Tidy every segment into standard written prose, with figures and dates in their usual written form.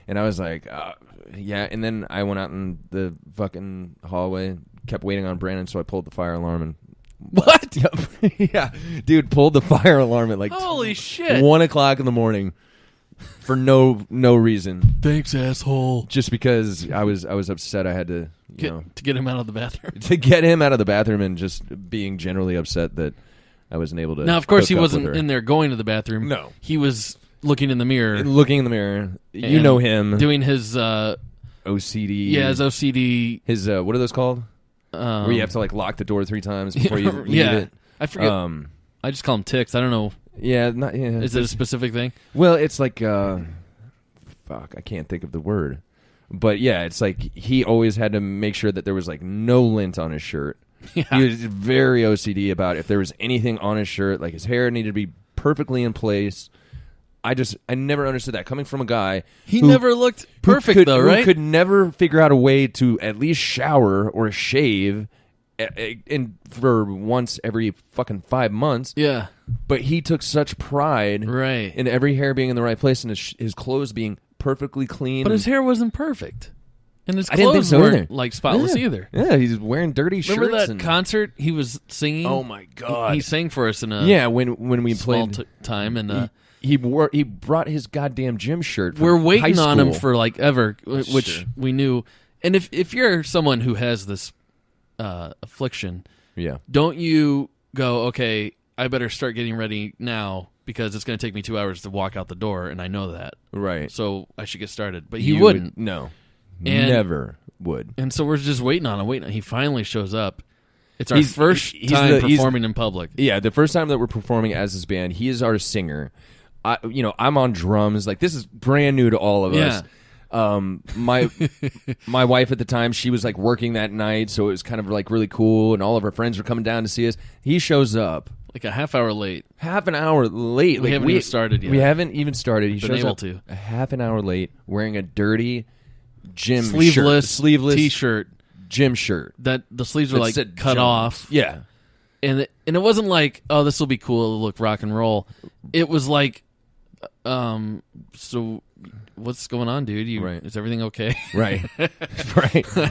And I was like, yeah. And then I went out in the fucking hallway, kept waiting on Brandon, so I pulled the fire alarm and. What? Yeah, dude, pulled the fire alarm at like holy shit 1 o'clock in the morning for no reason. Thanks, asshole. Just because I was upset. I had to get him out of the bathroom. To get him out of the bathroom, and just being generally upset that I wasn't able to. Now, of course, he hook up wasn't with her. in there going to the bathroom. No, he was looking in the mirror. Looking in the mirror. You know him doing his OCD. Yeah, his OCD. His what are those called? Where you have to like lock the door 3 times before you leave it. I forget. I just call them tics. I don't know. Yeah, Is it a specific thing? Well, it's like fuck, I can't think of the word. But yeah, it's like he always had to make sure that there was like no lint on his shirt. Yeah. He was very OCD about if there was anything on his shirt, like his hair needed to be perfectly in place. I never understood that coming from a guy who never looked perfect who could never figure out a way to at least shower or shave for once every fucking 5 months. Yeah. But he took such pride in every hair being in the right place and his clothes being perfectly clean. But his hair wasn't perfect. And his I didn't think clothes so weren't either. like spotless either. Yeah, he's wearing dirty shirts. Remember that concert he was singing? Oh my god. He sang for us in a when we small played time and he brought his goddamn gym shirt. We're waiting high on him school. for like ever, which we knew. And if you're someone who has this affliction, don't you go, okay, I better start getting ready now because it's going to take me 2 hours to walk out the door, and I know that. Right. So I should get started. But he wouldn't. No. Never would. And so we're just waiting on him. He finally shows up. It's our first time performing in public. Yeah, the first time that we're performing as this band. He is our singer. I'm on drums. Like, this is brand new to all of us. My wife at the time, she was like working that night, so it was kind of like really cool, and all of our friends were coming down to see us. He shows up like a half hour late. Half an hour late. We haven't even started yet. We haven't even started. He shows up to. A half an hour late, wearing a dirty gym sleeveless T-shirt, gym shirt. That the sleeves were like cut off. Yeah, and it wasn't like, oh, this will be cool. It'll look rock and roll. It was like, so what's going on, dude? Is everything okay? Right.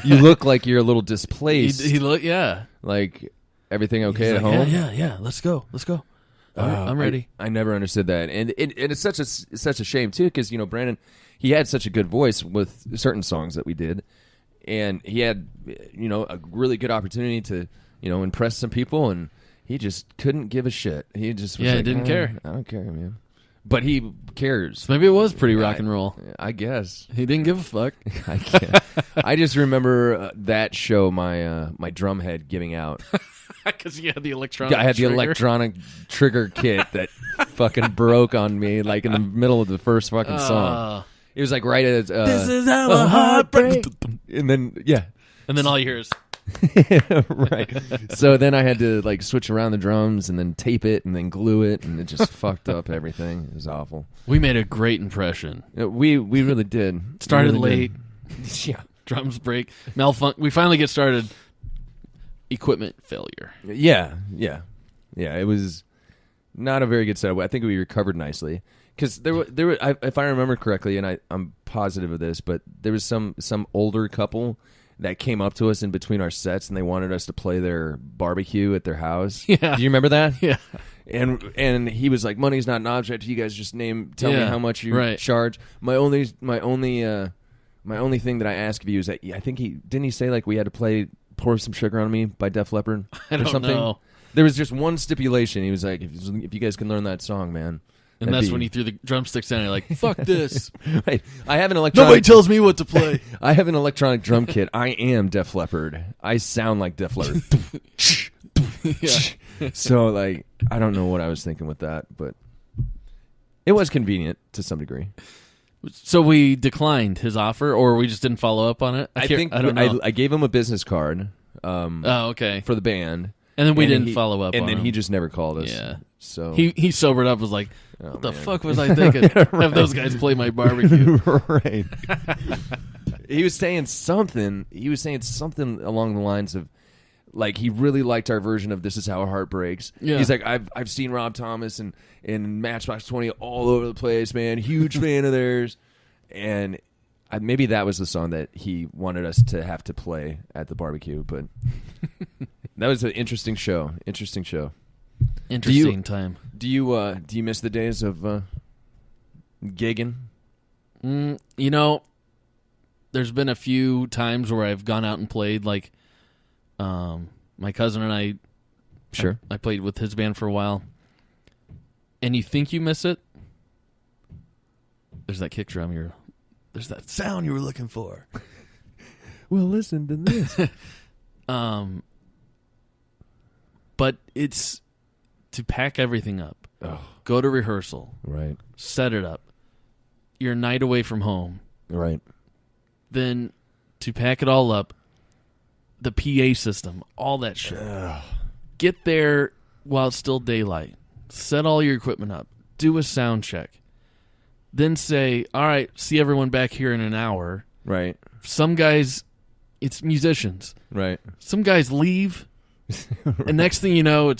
You look like you're a little displaced. He look, yeah. Like, everything okay at like, home? Yeah. Let's go. I'm ready. I never understood that, and it's such a shame too, because Brandon, he had such a good voice with certain songs that we did, and he had a really good opportunity to impress some people, and he just couldn't give a shit. He just was like, didn't care. I don't care, man. But he cares. So maybe it was pretty rock and roll. I guess he didn't give a fuck. I can't. I just remember that show, my drum head giving out. Because you had the electronic. I had the electronic trigger kit that fucking broke on me, like in the middle of the first fucking song. It was like right at this is how a heartbreak. And then and then all you hear is right. So then I had to like switch around the drums and then tape it and then glue it, and it just fucked up everything. It was awful. We made a great impression. We really did. Started late. Yeah. Drums break. We finally get started. Equipment failure. Yeah. It was not a very good setup. I think we recovered nicely because there were if I remember correctly, and I'm positive of this, but there was some older couple that came up to us in between our sets, and they wanted us to play their barbecue at their house. Yeah. Do you remember that? Yeah. And he was like, "Money's not an object. You guys just tell me how much you charge." My only thing that I ask of you is that I think didn't he say like we had to play "Pour Some Sugar on Me" by Def Leppard or something? Know. There was just one stipulation. He was like, "If you guys can learn that song, man." And that's when he threw the drumsticks down. You're like, "Fuck this!" Right. I have an electronic. Nobody tells me what to play. I have an electronic drum kit. I am Def Leppard. I sound like Def Leppard. Yeah. So like, I don't know what I was thinking with that, but it was convenient to some degree. So we declined his offer, or we just didn't follow up on it. I don't know. I gave him a business card. Okay. For the band, and then we didn't follow up. And then him. He just never called us. Yeah. So he sobered up. Was like, what the fuck was I thinking? Have those guys play my barbecue? Right. He was saying something along the lines of, like, he really liked our version of "This Is How a Heart Breaks." Yeah. He's like, I've seen Rob Thomas and Matchbox 20 all over the place, man. Huge fan of theirs. And maybe that was the song that he wanted us to have to play at the barbecue, but that was an interesting show. Interesting time. Do you miss the days of gigging? There's been a few times where I've gone out and played, like my cousin and I. Sure. I played with his band for a while. And you think you miss it? There's that kick drum. There's that sound you were looking for. Well, listen to this. But it's to pack everything up. Oh. Go to rehearsal. Right. Set it up. You're a night away from home. Right. Then to pack it all up, the PA system, all that shit. Get there while it's still daylight. Set all your equipment up. Do a sound check. Then say, all right, see everyone back here in an hour. Right. Some guys, it's musicians. Right. Some guys leave. And next thing you know,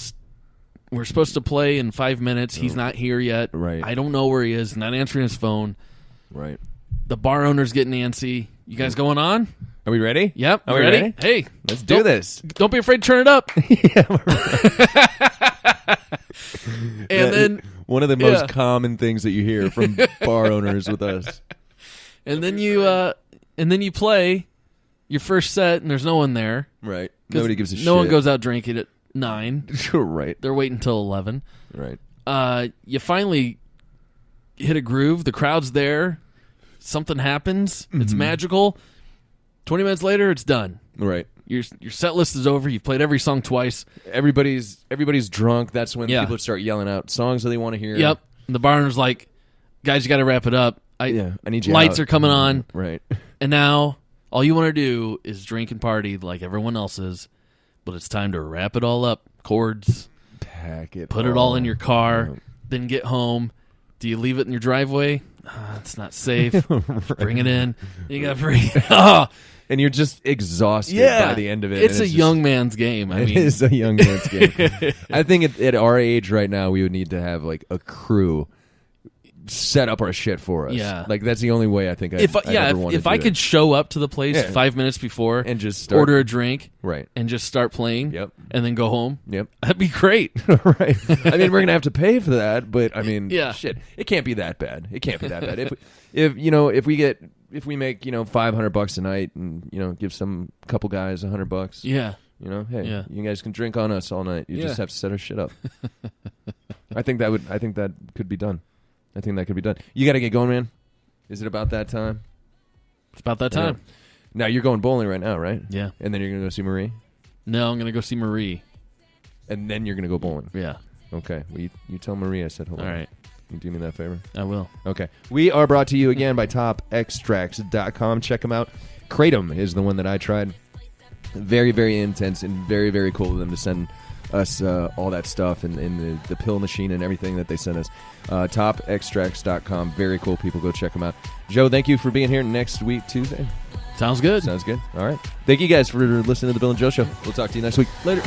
we're supposed to play in 5 minutes. He's not here yet. Right. I don't know where he is. Not answering his phone. Right. The bar owner's getting antsy. You guys going on? Are we ready? Yep. Are we ready? Hey. Let's do this. Don't be afraid to turn it up. And then one of the most common things that you hear from bar owners with us. And then you play your first set and there's no one there. Right. Nobody gives a shit. No one goes out drinking at 9. Right. They're waiting until 11. Right. You finally hit a groove. The crowd's there. Something happens. Mm-hmm. It's magical. 20 minutes later, it's done. Right. Your set list is over. You've played every song twice. Everybody's drunk. That's when people start yelling out songs that they want to hear. Yep. And the bar owner's like, guys, you got to wrap it up. I need you Lights out. are coming on. Right. And now all you want to do is drink and party like everyone else is. But it's time to wrap it all up. Chords. Pack it. Put it all in your car. Then get home. Do you leave it in your driveway? It's not safe. Right. Bring it in. You got to bring it. And you're just exhausted by the end of it. It's a young man's game. It is a young man's game. I think at our age right now, we would need to have like a crew set up our shit for us. Yeah. Like that's the only way I think I'd ever want to if I could show up to the place 5 minutes before and just order a drink right. and just start playing yep. and then go home, yep. that'd be great. Right. I mean, we're going to have to pay for that, but I mean, yeah. shit, it can't be that bad. It can't be that bad. If we make, $500 a night and, give some couple guys $100. Yeah. Hey, you guys can drink on us all night. You just have to set our shit up. I think that could be done. I think that could be done. You got to get going, man. Is it about that time? It's about that time. Yeah. Now you're going bowling right now, right? Yeah. And then you're going to go see Marie? No, I'm going to go see Marie. And then you're going to go bowling? Yeah. Okay. Well, you tell Marie I said hello. All right. You do me that favor? I will. Okay. We are brought to you again by topextracts.com. Check them out. Kratom is the one that I tried. Very, very intense and very, very cool of them to send us all that stuff and the pill machine and everything that they sent us. Topextracts.com. Very cool people. Go check them out. Joe, thank you for being here next week, Tuesday. Sounds good. Sounds good. All right. Thank you guys for listening to the Bill and Joe Show. We'll talk to you next week. Later.